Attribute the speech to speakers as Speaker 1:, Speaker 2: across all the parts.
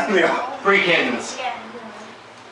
Speaker 1: Free kittens.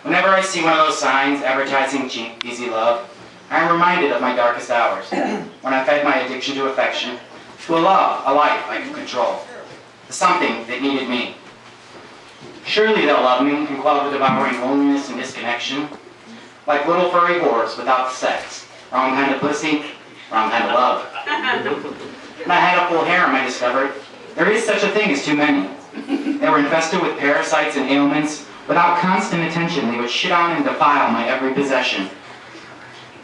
Speaker 1: Whenever I see one of those signs advertising cheap, easy love, I am reminded of my darkest hours, when I fed my addiction to affection, to a love, a life I could control, to something that needed me. Surely they'll love me and quell the devouring loneliness and disconnection, like little furry whores without the sex. Wrong kind of pussy, wrong kind of love. When I had a full harem, I discovered there is such a thing as too many. They were infested with parasites and ailments. Without constant attention, they would shit on and defile my every possession.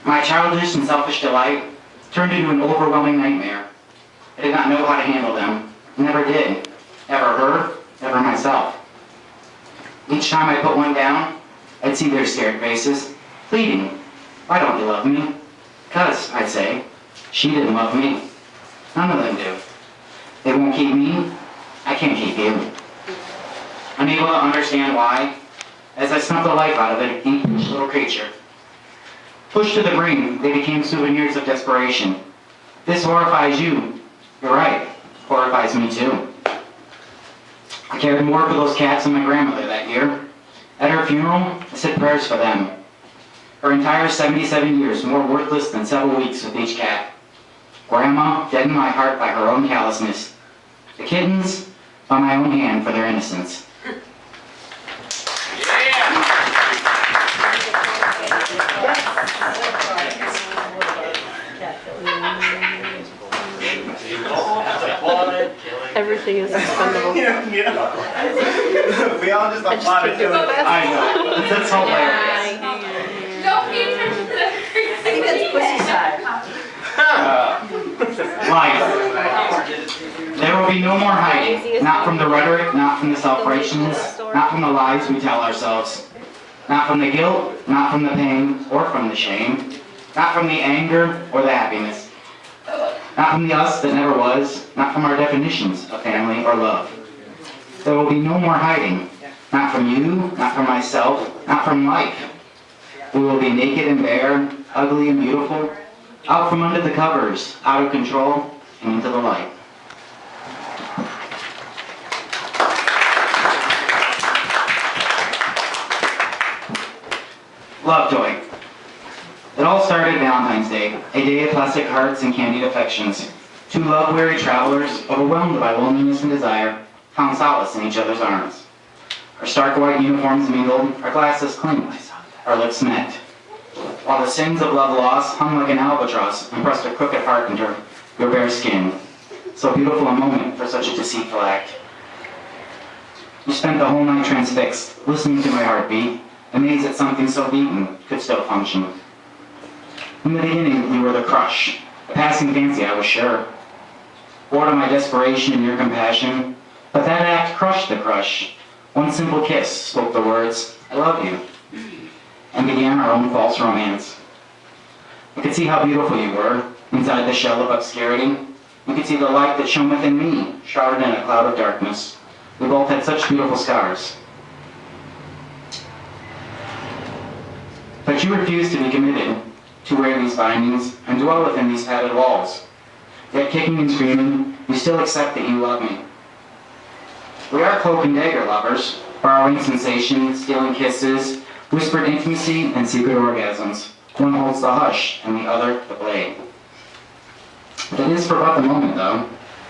Speaker 1: My childish and selfish delight turned into an overwhelming nightmare. I did not know how to handle them. Never did. Never her, never myself. Each time I put one down, I'd see their scared faces, pleading, "Why don't you love me?" "'Cause," I'd say, "she didn't love me." None of them do. They won't keep me, I can't keep you. Unable to understand why, as I snuffed the life out of a deep little creature. Pushed to the brink, they became souvenirs of desperation. This horrifies you. You're right, horrifies me too. I cared more for those cats than my grandmother that year. At her funeral, I said prayers for them. Her entire 77 years more worthless than several weeks with each cat. Grandma deadened my heart by her own callousness. The kittens, by my own hand for their innocence.
Speaker 2: Everything is expendable.
Speaker 3: We all just applauded.
Speaker 1: I know. That's hilarious.
Speaker 4: Don't pay attention to that.
Speaker 5: I think that's pussy side.
Speaker 1: Life. There will be no more hiding. Not from the rhetoric, not from the self-righteousness, not from the lies we tell ourselves. Not from the guilt, not from the pain, or from the shame. Not from the anger or the happiness. Not from the us that never was, not from our definitions of family or love. There will be no more hiding. Not from you, not from myself, not from life. We will be naked and bare, ugly and beautiful, out from under the covers, out of control, and into the light. Lovejoy. It all started Valentine's Day, a day of plastic hearts and candied affections. Two love-weary travelers, overwhelmed by loneliness and desire, found solace in each other's arms. Our stark white uniforms mingled, our glasses clinked, our lips met. While the sins of love lost hung like an albatross and pressed a crooked heart into your bare skin. So beautiful a moment for such a deceitful act. You spent the whole night transfixed, listening to my heartbeat, amazed that something so beaten could still function. In the beginning, you were the crush, a passing fancy, I was sure. Bored of my desperation and your compassion, but that act crushed the crush. One simple kiss spoke the words, "I love you," and began our own false romance. I could see how beautiful you were, inside the shell of obscurity. You could see the light that shone within me, shrouded in a cloud of darkness. We both had such beautiful scars. But you refused to be committed, to wear these bindings, and dwell within these padded walls. Yet kicking and screaming, you still accept that you love me. We are cloak and dagger lovers, borrowing sensation, stealing kisses, whispered intimacy, and secret orgasms. One holds the hush, and the other the blade. It is for but the moment, though.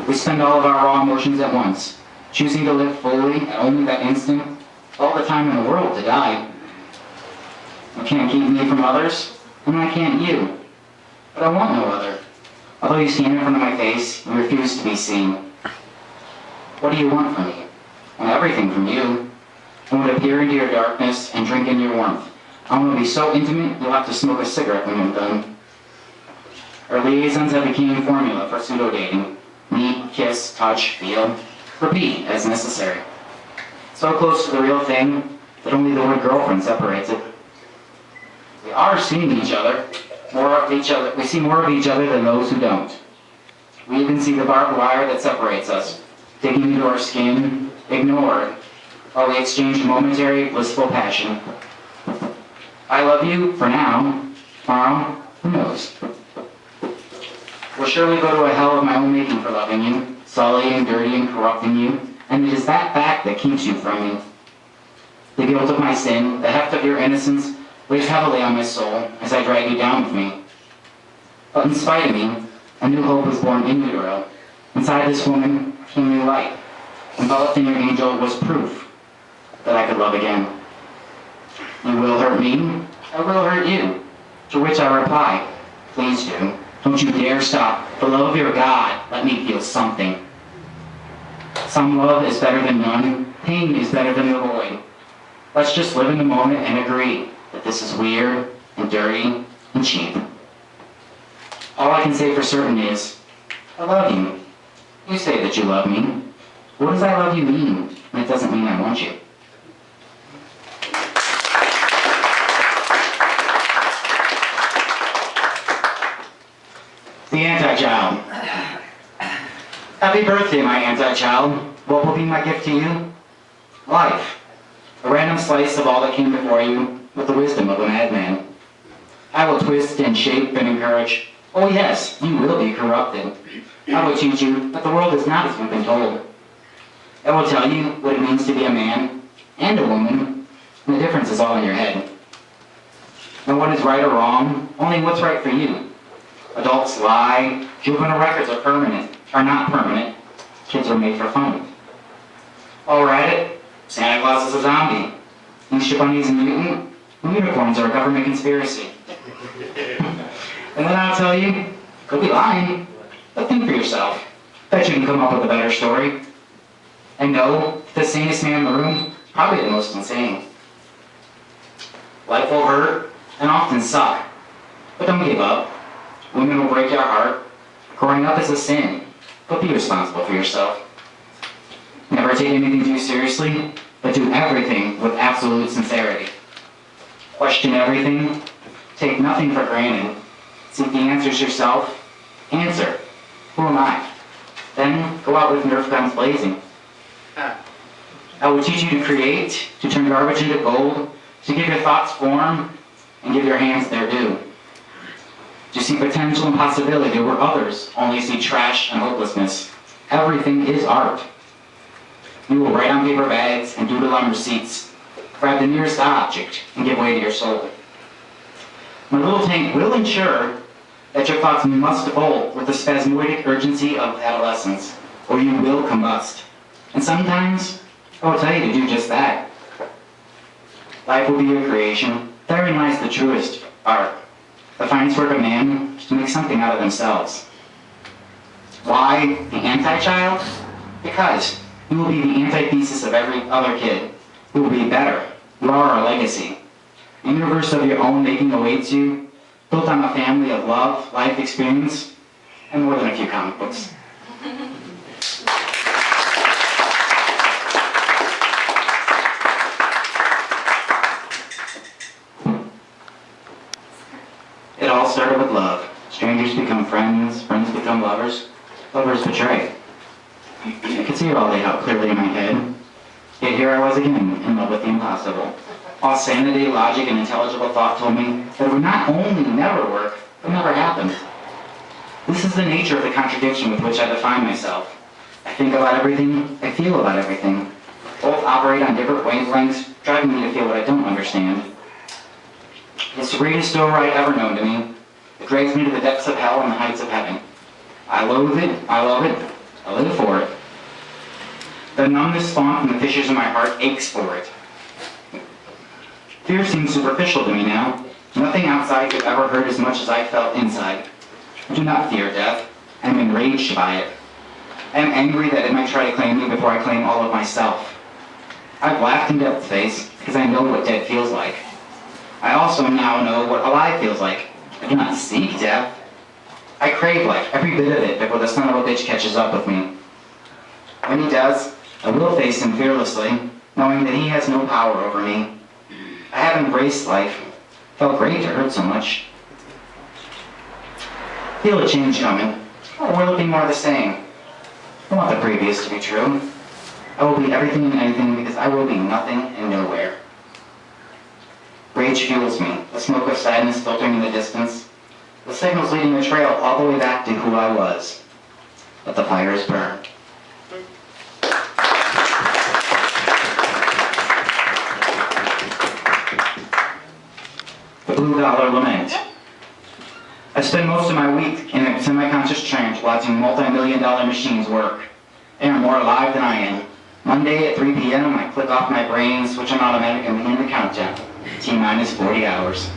Speaker 1: We spend all of our raw emotions at once, choosing to live fully at only that instant, all the time in the world to die. You can't keep me from others, and I can't you. But I want no other. Although you stand in front of my face, you refuse to be seen. What do you want from me? I want everything from you. I want to peer into your darkness and drink in your warmth. I want to be so intimate, you'll have to smoke a cigarette when you're done. Our liaisons have become formula for pseudo-dating. Meet, kiss, touch, feel. Repeat as necessary. So close to the real thing that only the word girlfriend separates it. We are seeing each other, more of each other. We see more of each other than those who don't. We even see the barbed wire that separates us, digging into our skin, ignored, while we exchange momentary, blissful passion. I love you for now. Tomorrow, who knows? Will surely go to a hell of my own making for loving you, sullying, dirty, and corrupting you, and it is that fact that keeps you from me. The guilt of my sin, the heft of your innocence, weighs heavily on my soul as I drag you down with me. But in spite of me, a new hope was born in utero. Inside this woman came new light. Enveloped in your angel was proof that I could love again. You will hurt me, I will hurt you. To which I reply, please do. Don't you dare stop. For love of your God, let me feel something. Some love is better than none. Pain is better than the void. Let's just live in the moment and agree that this is weird and dirty and cheap. All I can say for certain is, I love you. You say that you love me. What does I love you mean? And it doesn't mean I want you. The anti-child. Happy birthday, my anti-child. What will be my gift to you? Life. A random slice of all that came before you with the wisdom of a madman. I will twist and shape and encourage. Oh yes, you will be corrupted. I will teach you that the world is not as you've been told. I will tell you what it means to be a man and a woman, and the difference is all in your head. No one is right or wrong, only what's right for you. Adults lie, juvenile records are not permanent. Kids are made for fun. While we're at it, Santa Claus is a zombie. Easter Bunny's a mutant. Unicorns are a government conspiracy. And then I'll tell you, could be lying, but think for yourself. Bet you can come up with a better story. And no, the sanest man in the room, probably the most insane. Life will hurt and often suck, but don't give up. Women will break your heart. Growing up is a sin, but be responsible for yourself. Never take anything too seriously, but do everything with absolute sincerity. Question everything. Take nothing for granted. Seek the answers yourself. Answer. Who am I? Then go out with Nerf guns blazing. I will teach you to create, to turn garbage into gold, to give your thoughts form, and give your hands their due. To see potential and possibility where others only see trash and hopelessness. Everything is art. You will write on paper bags and doodle on receipts. Grab the nearest object and give way to your soul. My little tank will ensure that your thoughts must bolt with the spasmodic urgency of adolescence, or you will combust. And sometimes, I will tell you to do just that. Life will be your creation. Therein lies the truest art. The finest work of man is to make something out of themselves. Why the anti-child? Because you will be the antithesis of every other kid. You will be better. You are a legacy. A universe of your own making awaits you, built on a family of love, life experience, and more than a few comic books. It all started with love. Strangers become friends, friends become lovers, lovers betray. I could see it all laid out clearly in my head. Yet here I was again, in love with the impossible. All sanity, logic, and intelligible thought told me that it would not only never work, but never happen. This is the nature of the contradiction with which I define myself. I think about everything, I feel about everything. Both operate on different wavelengths, driving me to feel what I don't understand. It's the greatest story ever known to me. It drags me to the depths of hell and the heights of heaven. I loathe it, I love it, I live for it. The numbness spawned from the fissures in my heart aches for it. Fear seems superficial to me now. Nothing outside could ever hurt as much as I felt inside. I do not fear death. I am enraged by it. I am angry that it might try to claim me before I claim all of myself. I've laughed in death's face because I know what dead feels like. I also now know what alive feels like. I do not seek death. I crave life, every bit of it, before the son of a bitch catches up with me. When he does, I will face him fearlessly, knowing that he has no power over me. I have embraced life. Felt great to hurt so much. Feel a change coming, or will it be more the same? I want the previous to be true. I will be everything and anything because I will be nothing and nowhere. Rage fuels me, the smoke of sadness filtering in the distance. The signals leading a trail all the way back to who I was. Let the fires burn. blue-collar lament. I spend most of my week in a semi-conscious trance watching multi-million-dollar machines work. They are more alive than I am. Monday at 3 p.m., I click off my brain, switch on automatic, and begin the countdown. T-minus 40 hours.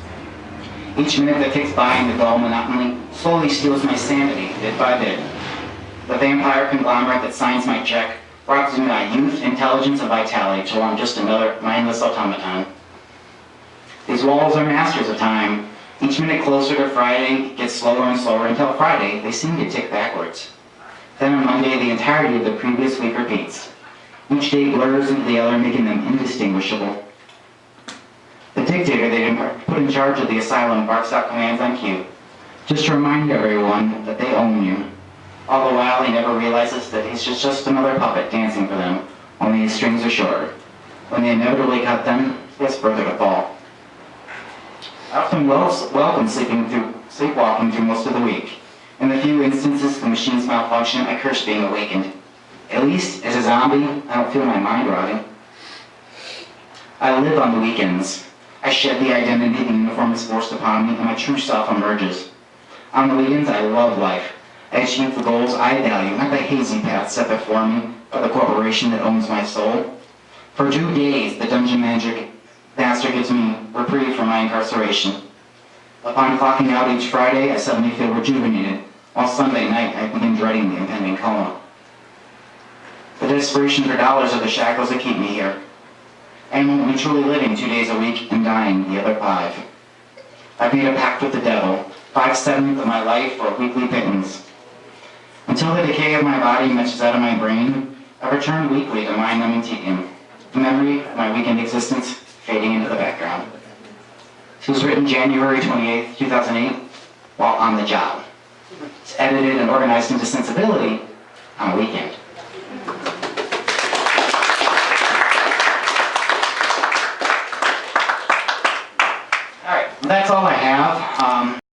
Speaker 1: Each minute that ticks by in the dull monotony slowly steals my sanity, bit by bit. The vampire conglomerate that signs my check robs me of my youth, intelligence, and vitality till I'm just another mindless automaton. These walls are masters of time. Each minute closer to Friday gets slower and slower until Friday they seem to tick backwards. Then on Monday the entirety of the previous week repeats. Each day blurs into the other, making them indistinguishable. The dictator they put in charge of the asylum barks out commands on cue, just to remind everyone that they own you. All the while he never realizes that he's just another puppet dancing for them, only his strings are shorter. When they inevitably cut them, he has further to fall. I often welcome sleepwalking through most of the week. In the few instances the machines malfunction, I curse being awakened. At least, as a zombie, I don't feel my mind rotting. I live on the weekends. I shed the identity the uniform is forced upon me, and my true self emerges. On the weekends, I love life. I achieve the goals I value, not the hazy path set before me by the corporation that owns my soul. For 2 days, the dungeon magic bastard gives me reprieve from my incarceration. Upon clocking out each Friday, I suddenly feel rejuvenated, while Sunday night I begin dreading the impending coma. The desperation for dollars are the shackles that keep me here. I am only truly living 2 days a week and dying the other 5. I've made a pact with the devil, 5/7 of my life for weekly pittance. Until the decay of my body matches that of my brain, I return weekly to mind-numbing tedium, the memory of my weekend existence fading into the background. This was written January 28th, 2008, while on the job. It's edited and organized into sensibility on a weekend. All right, that's all I have.